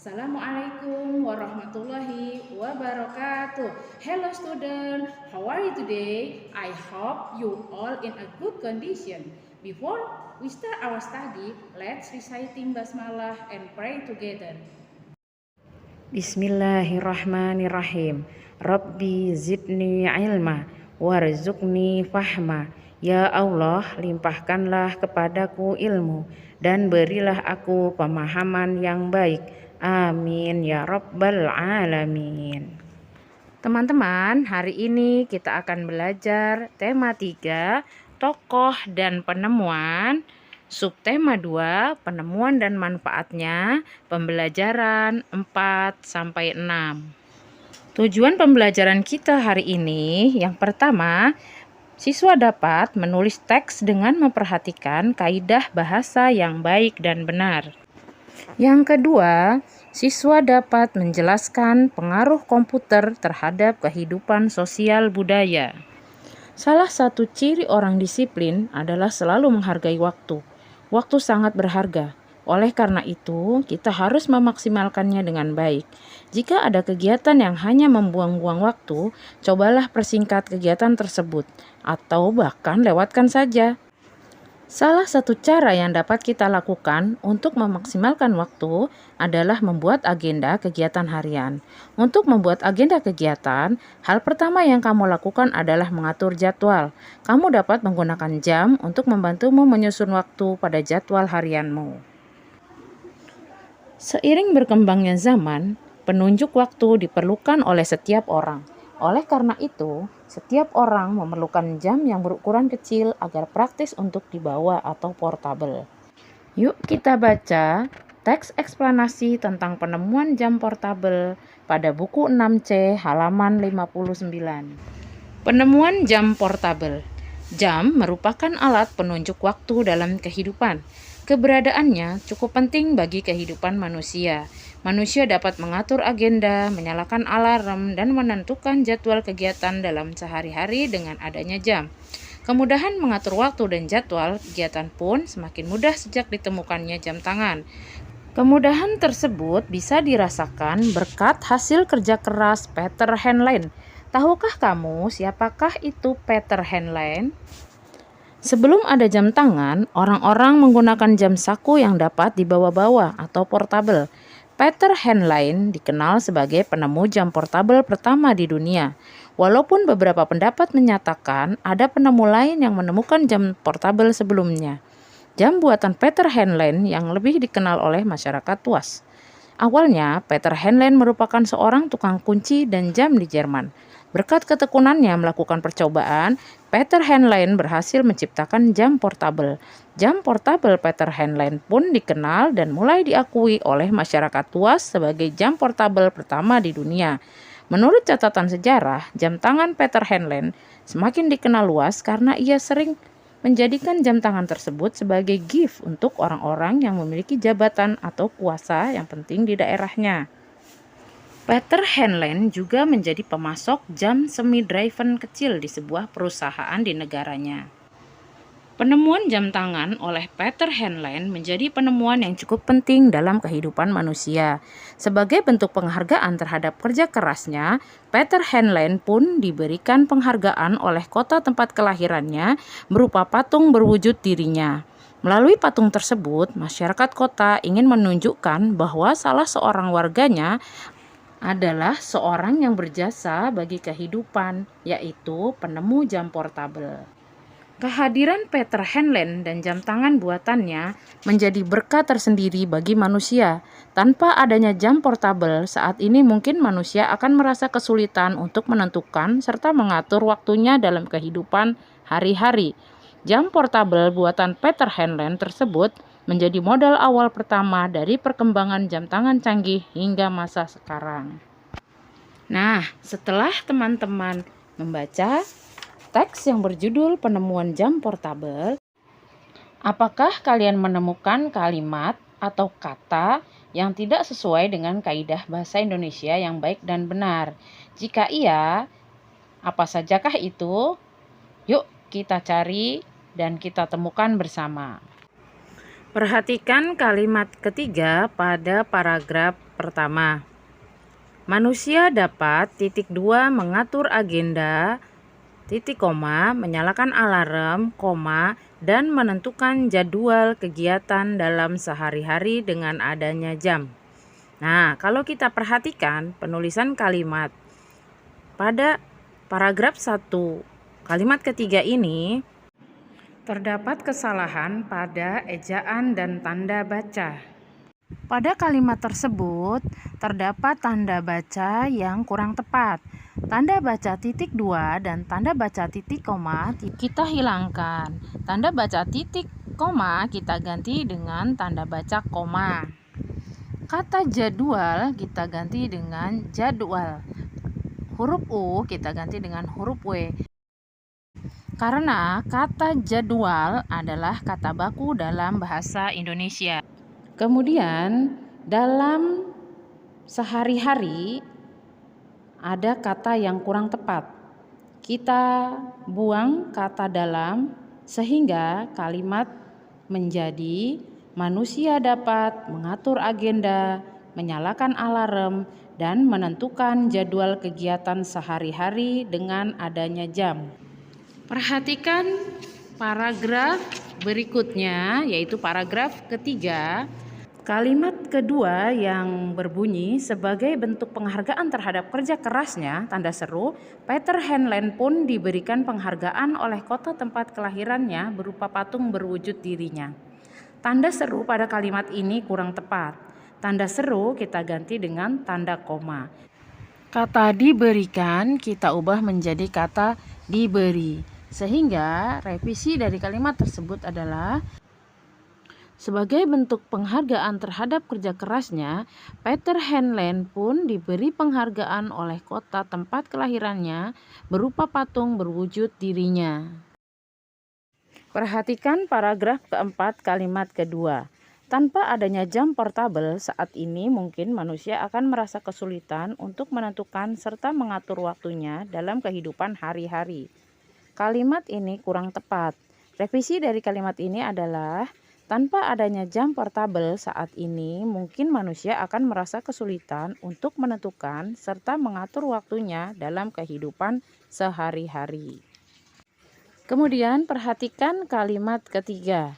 Assalamualaikum warahmatullahi wabarakatuh. Hello student, how are you today? I hope you all in a good condition. Before we start our study, let's reciting basmalah and pray together. Bismillahirrahmanirrahim. Rabbi zidni ilma warzuqni fahma. Ya Allah, limpahkanlah kepadaku ilmu dan berilah aku pemahaman yang baik. Amin ya rabbal alamin. Teman-teman, hari ini kita akan belajar tema 3, tokoh dan penemuan. Subtema 2, penemuan dan manfaatnya, pembelajaran 4-6. Tujuan pembelajaran kita hari ini, yang pertama, siswa dapat menulis teks dengan memperhatikan kaidah bahasa yang baik dan benar. Yang kedua, siswa dapat menjelaskan pengaruh komputer terhadap kehidupan sosial budaya. Salah satu ciri orang disiplin adalah selalu menghargai waktu. Waktu sangat berharga. Oleh karena itu, kita harus memaksimalkannya dengan baik. Jika ada kegiatan yang hanya membuang-buang waktu, cobalah persingkat kegiatan tersebut, atau bahkan lewatkan saja. Salah satu cara yang dapat kita lakukan untuk memaksimalkan waktu adalah membuat agenda kegiatan harian. Untuk membuat agenda kegiatan, hal pertama yang kamu lakukan adalah mengatur jadwal. Kamu dapat menggunakan jam untuk membantumu menyusun waktu pada jadwal harianmu. Seiring berkembangnya zaman, penunjuk waktu diperlukan oleh setiap orang. Oleh karena itu, setiap orang memerlukan jam yang berukuran kecil agar praktis untuk dibawa atau portable. Yuk kita baca teks eksplanasi tentang penemuan jam portable pada buku 6C halaman 59. Penemuan jam portable. Jam merupakan alat penunjuk waktu dalam kehidupan. Keberadaannya cukup penting bagi kehidupan manusia. Manusia dapat mengatur agenda, menyalakan alarm, dan menentukan jadwal kegiatan dalam sehari-hari dengan adanya jam. Kemudahan mengatur waktu dan jadwal kegiatan pun semakin mudah sejak ditemukannya jam tangan. Kemudahan tersebut bisa dirasakan berkat hasil kerja keras Peter Henlein. Tahukah kamu siapakah itu Peter Henlein? Sebelum ada jam tangan, orang-orang menggunakan jam saku yang dapat dibawa-bawa atau portable. Peter Henlein dikenal sebagai penemu jam portable pertama di dunia. Walaupun beberapa pendapat menyatakan ada penemu lain yang menemukan jam portable sebelumnya. Jam buatan Peter Henlein yang lebih dikenal oleh masyarakat luas. Awalnya, Peter Henlein merupakan seorang tukang kunci dan jam di Jerman. Berkat ketekunannya melakukan percobaan, Peter Henlein berhasil menciptakan jam portable. Jam portable Peter Henlein pun dikenal dan mulai diakui oleh masyarakat luas sebagai jam portable pertama di dunia. Menurut catatan sejarah, jam tangan Peter Henlein semakin dikenal luas karena ia sering menjadikan jam tangan tersebut sebagai gift untuk orang-orang yang memiliki jabatan atau kuasa yang penting di daerahnya. Peter Henlein juga menjadi pemasok jam semi-driven kecil di sebuah perusahaan di negaranya. Penemuan jam tangan oleh Peter Henlein menjadi penemuan yang cukup penting dalam kehidupan manusia. Sebagai bentuk penghargaan terhadap kerja kerasnya, Peter Henlein pun diberikan penghargaan oleh kota tempat kelahirannya berupa patung berwujud dirinya. Melalui patung tersebut, masyarakat kota ingin menunjukkan bahwa salah seorang warganya adalah seorang yang berjasa bagi kehidupan, yaitu penemu jam portable. Kehadiran Peter Henlein dan jam tangan buatannya menjadi berkah tersendiri bagi manusia. Tanpa adanya jam portable, saat ini mungkin manusia akan merasa kesulitan untuk menentukan serta mengatur waktunya dalam kehidupan hari-hari. Jam portable buatan Peter Henlein tersebut menjadi modal awal pertama dari perkembangan jam tangan canggih hingga masa sekarang. Nah, setelah teman-teman membaca teks yang berjudul penemuan jam portable, apakah kalian menemukan kalimat atau kata yang tidak sesuai dengan kaidah bahasa Indonesia yang baik dan benar? Jika iya, apa sajakah itu? Yuk kita cari dan kita temukan bersama. Perhatikan kalimat ketiga pada paragraf pertama. Manusia dapat mengatur agenda, menyalakan alarm, dan menentukan jadwal kegiatan dalam sehari-hari dengan adanya jam. Nah, kalau kita perhatikan penulisan kalimat pada paragraf 1, kalimat ketiga ini terdapat kesalahan pada ejaan dan tanda baca. Pada kalimat tersebut terdapat tanda baca yang kurang tepat. Tanda baca titik 2 dan tanda baca titik koma kita hilangkan. Tanda baca titik koma kita ganti dengan tanda baca koma. Kata jadwal kita ganti dengan jadwal. Huruf U kita ganti dengan huruf W. Karena kata jadwal adalah kata baku dalam bahasa Indonesia. Kemudian dalam sehari-hari ada kata yang kurang tepat. Kita buang kata dalam sehingga kalimat menjadi manusia dapat mengatur agenda, menyalakan alarm, dan menentukan jadwal kegiatan sehari-hari dengan adanya jam. Perhatikan paragraf berikutnya, yaitu paragraf ketiga. Kalimat kedua yang berbunyi sebagai bentuk penghargaan terhadap kerja kerasnya, tanda seru, Peter Henlen pun diberikan penghargaan oleh kota tempat kelahirannya berupa patung berwujud dirinya. Tanda seru pada kalimat ini kurang tepat. Tanda seru kita ganti dengan tanda koma. Kata diberikan kita ubah menjadi kata diberi. Sehingga revisi dari kalimat tersebut adalah sebagai bentuk penghargaan terhadap kerja kerasnya, Peter Henlen pun diberi penghargaan oleh kota tempat kelahirannya berupa patung berwujud dirinya. Perhatikan paragraf keempat kalimat kedua. Tanpa adanya jam portabel saat ini mungkin manusia akan merasa kesulitan untuk menentukan serta mengatur waktunya dalam kehidupan hari-hari. Kalimat ini kurang tepat. Revisi dari kalimat ini adalah tanpa adanya jam portabel saat ini mungkin manusia akan merasa kesulitan untuk menentukan serta mengatur waktunya dalam kehidupan sehari-hari. Kemudian perhatikan kalimat ketiga.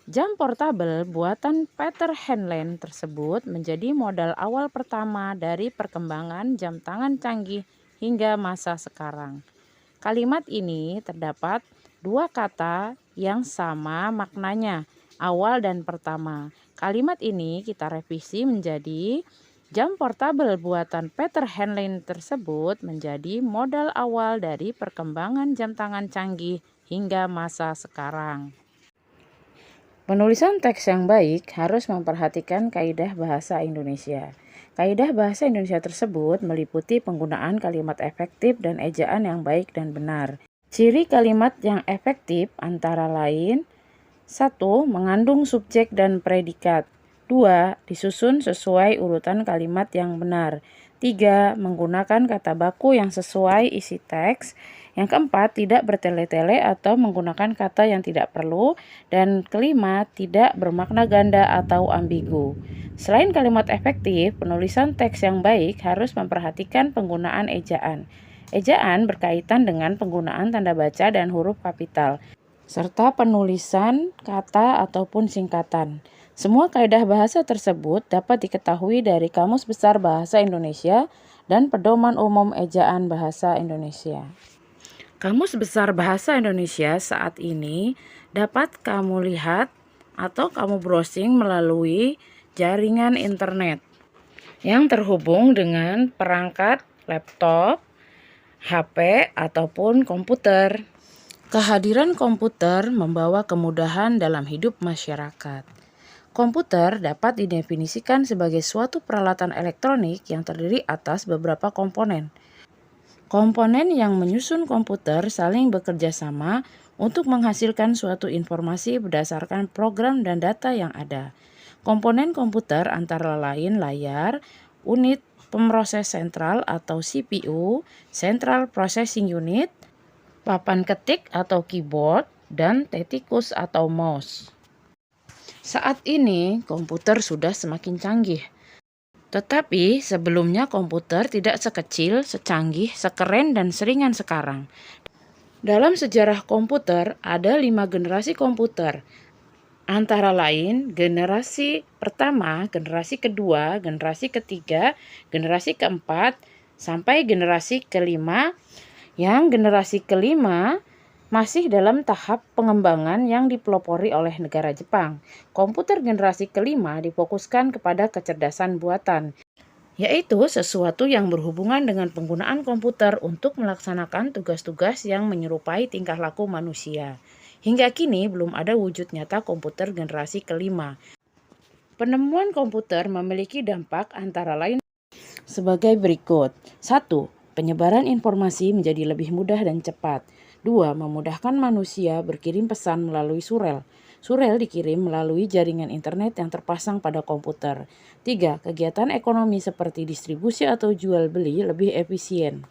Jam portabel buatan Peter Henlen tersebut menjadi modal awal pertama dari perkembangan jam tangan canggih hingga masa sekarang. Kalimat ini terdapat dua kata yang sama maknanya, awal dan pertama. Kalimat ini kita revisi menjadi jam portabel buatan Peter Henlen tersebut menjadi modal awal dari perkembangan jam tangan canggih hingga masa sekarang. Penulisan teks yang baik harus memperhatikan kaidah bahasa Indonesia. Kaidah bahasa Indonesia tersebut meliputi penggunaan kalimat efektif dan ejaan yang baik dan benar. Ciri kalimat yang efektif antara lain 1. Mengandung subjek dan predikat. 2. Disusun sesuai urutan kalimat yang benar. 3. Menggunakan kata baku yang sesuai isi teks. Yang keempat, tidak bertele-tele atau menggunakan kata yang tidak perlu. Dan kelima, tidak bermakna ganda atau ambigu. Selain kalimat efektif, penulisan teks yang baik harus memperhatikan penggunaan ejaan. Ejaan berkaitan dengan penggunaan tanda baca dan huruf kapital, serta penulisan kata ataupun singkatan. Semua kaidah bahasa tersebut dapat diketahui dari Kamus Besar Bahasa Indonesia dan Pedoman Umum Ejaan Bahasa Indonesia. Kamus Besar Bahasa Indonesia saat ini dapat kamu lihat atau kamu browsing melalui jaringan internet yang terhubung dengan perangkat laptop, HP, ataupun komputer. Kehadiran komputer membawa kemudahan dalam hidup masyarakat. Komputer dapat didefinisikan sebagai suatu peralatan elektronik yang terdiri atas beberapa komponen. Komponen yang menyusun komputer saling bekerja sama untuk menghasilkan suatu informasi berdasarkan program dan data yang ada. Komponen komputer antara lain layar, unit pemroses sentral atau CPU, Central Processing Unit, papan ketik atau keyboard, dan tetikus atau mouse. Saat ini komputer sudah semakin canggih. Tetapi sebelumnya komputer tidak sekecil, secanggih, sekeren, dan seringan sekarang. Dalam sejarah komputer ada 5 generasi komputer. Antara lain generasi pertama, generasi kedua, generasi ketiga, generasi keempat, sampai generasi kelima. Yang generasi kelima masih dalam tahap pengembangan yang dipelopori oleh negara Jepang. Komputer generasi kelima difokuskan kepada kecerdasan buatan, yaitu sesuatu yang berhubungan dengan penggunaan komputer untuk melaksanakan tugas-tugas yang menyerupai tingkah laku manusia. Hingga kini belum ada wujud nyata komputer generasi kelima. Penemuan komputer memiliki dampak antara lain sebagai berikut. 1. Penyebaran informasi menjadi lebih mudah dan cepat. 2. Memudahkan manusia berkirim pesan melalui surel. Surel dikirim melalui jaringan internet yang terpasang pada komputer. 3. Kegiatan ekonomi seperti distribusi atau jual beli lebih efisien,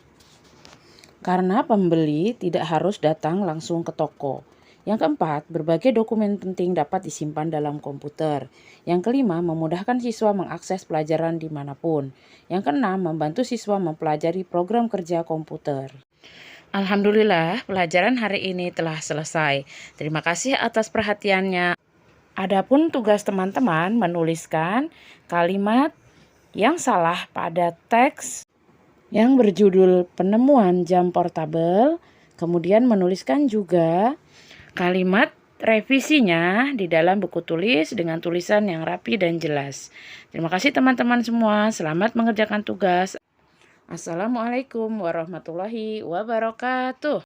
karena pembeli tidak harus datang langsung ke toko. Yang keempat, berbagai dokumen penting dapat disimpan dalam komputer. Yang kelima, memudahkan siswa mengakses pelajaran dimanapun. Yang keenam, membantu siswa mempelajari program kerja komputer. Alhamdulillah, pelajaran hari ini telah selesai. Terima kasih atas perhatiannya. Adapun tugas teman-teman menuliskan kalimat yang salah pada teks yang berjudul penemuan jam portabel, kemudian menuliskan juga kalimat revisinya di dalam buku tulis dengan tulisan yang rapi dan jelas. Terima kasih teman-teman semua, selamat mengerjakan tugas. Assalamualaikum warahmatullahi wabarakatuh.